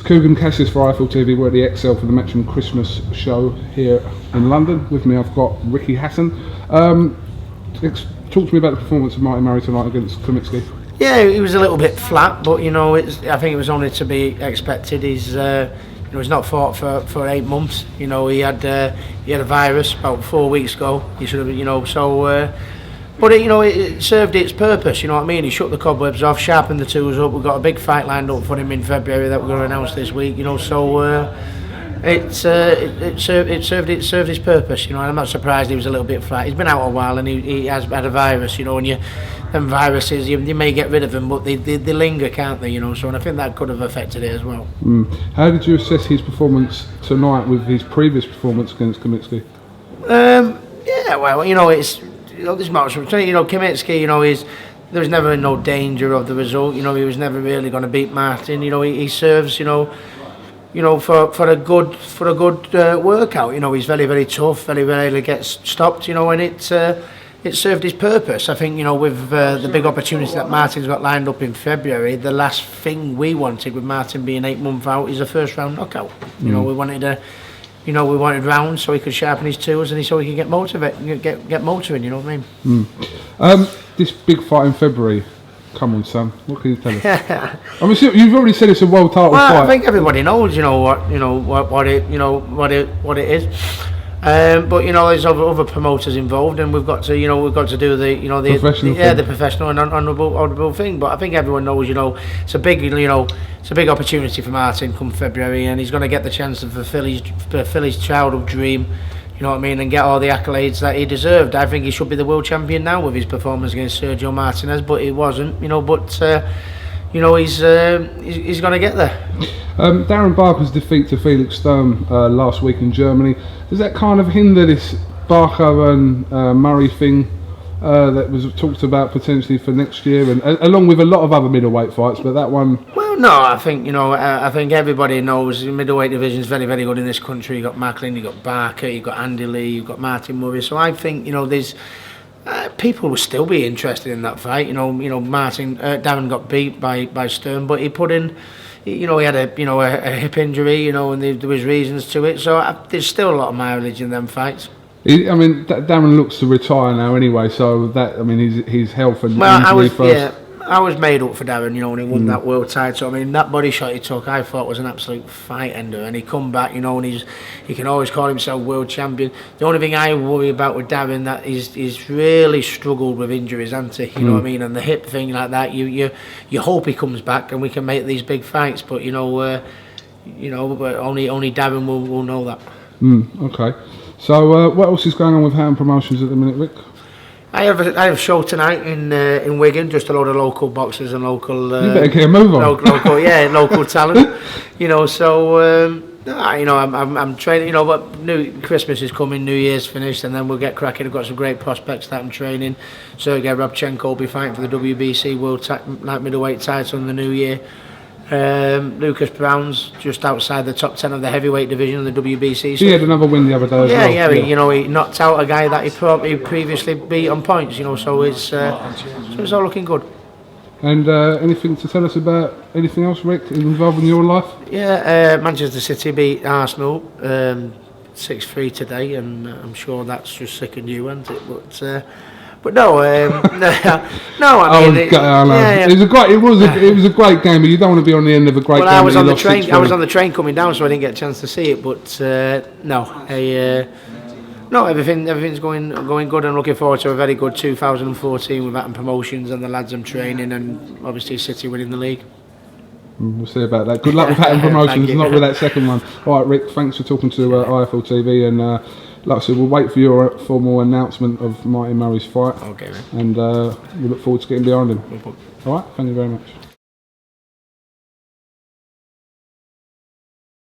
Coogan Cassius for IFL TV. We're at the XL for the Matchroom Christmas show here in London. With me I've got Ricky Hatton. Talk to me about the performance of Martin Murray tonight against Klimitsky. Yeah, he was a little bit flat, but you know, I think it was only to be expected. He's not fought for 8 months. You know, he had a virus about 4 weeks ago. He should have, but it served its purpose. You know what I mean? He shook the cobwebs off, sharpened the tools up. We've got a big fight lined up for him in February that we're going to announce this week. It served its purpose. And I'm not surprised he was a little bit flat. He's been out a while and he has had a virus. And them viruses, you may get rid of them, but they linger, can't they? So and I think that could have affected it as well. How did you assess his performance tonight with his previous performance against Klimitsky? This match, Klimitsky, there was never no danger of the result. He was never really going to beat Martin. He serves, for a good workout. He's very, very tough, very rarely gets stopped. And it served his purpose. I think with the big opportunity that Martin's got lined up in February, the last thing we wanted with Martin being 8 months out is a first round knockout. We wanted rounds so he could sharpen his tools and so he could get motivated. Get motoring. You know what I mean? This big fight in February. Come on, Sam. What can you tell us? I mean, you've already said it's a world title fight. I think everybody knows, what it is. But there's other promoters involved, and we've got to do the professional and honourable thing. But I think everyone knows, it's a big opportunity for Martin come February, and he's going to get the chance to fulfil his childhood dream. You know what I mean, and get all the accolades that he deserved. I think he should be the world champion now with his performance against Sergio Martinez, but he wasn't. He's going to get there. Darren Barker's defeat to Felix Sturm last week in Germany, does that kind of hinder this Barker and Murray thing that was talked about potentially for next year, and along with a lot of other middleweight fights, but that one? Well, no, I think I think everybody knows the middleweight division is very, very good in this country. You've got Macklin, you've got Barker, you've got Andy Lee, you've got Martin Murray. So I think there's people will still be interested in that fight. Darren got beat by Stern, but he put in. He had a hip injury, and there was reasons to it. So there's still a lot of mileage in them fights. Darren looks to retire now anyway. So his health and injury first. I was made up for Darren, and he won that world title. That body shot he took, I thought was an absolute fight ender, and he come back, and he can always call himself world champion. The only thing I worry about with Darren that he's really struggled with injuries, hasn't he? You know what I mean? And the hip thing like that, you hope he comes back and we can make these big fights, but but only Darren will know that. Okay. So what else is going on with Hatton Promotions at the minute, Rick? I have a show tonight in Wigan, just a load of local boxers and local. You better get a move on. Local talent. I'm training. But Christmas is coming, New Year's finished, and then we'll get cracking. I've got some great prospects that I'm training. Sergey Rabchenko will be fighting for the WBC World Light Middleweight title in the new year. Lucas Brown's just outside the top 10 of the heavyweight division of the WBC. So he had another win the other day as well. He knocked out a guy that he probably previously beat on points. So it's all looking good. And anything to tell us about anything else, Rick, involving your life? Yeah, Manchester City beat Arsenal 6-3 today, and I'm sure that's just sickened you, hasn't it? But no, it was a great game, but you don't want to be on the end of a great game. I was on the train. I was on the train coming down, so I didn't get a chance to see it. But everything's going good, and looking forward to a very good 2014 with Hatton Promotions and the lads I'm training, and obviously City winning the league. We'll see about that. Good luck with Hatton Promotions, not with that second one. All right, Rick, thanks for talking to IFL TV, and like I said, we'll wait for your formal announcement of Martin Murray's fight. Okay, man. And we look forward to getting behind him. All right, thank you very much.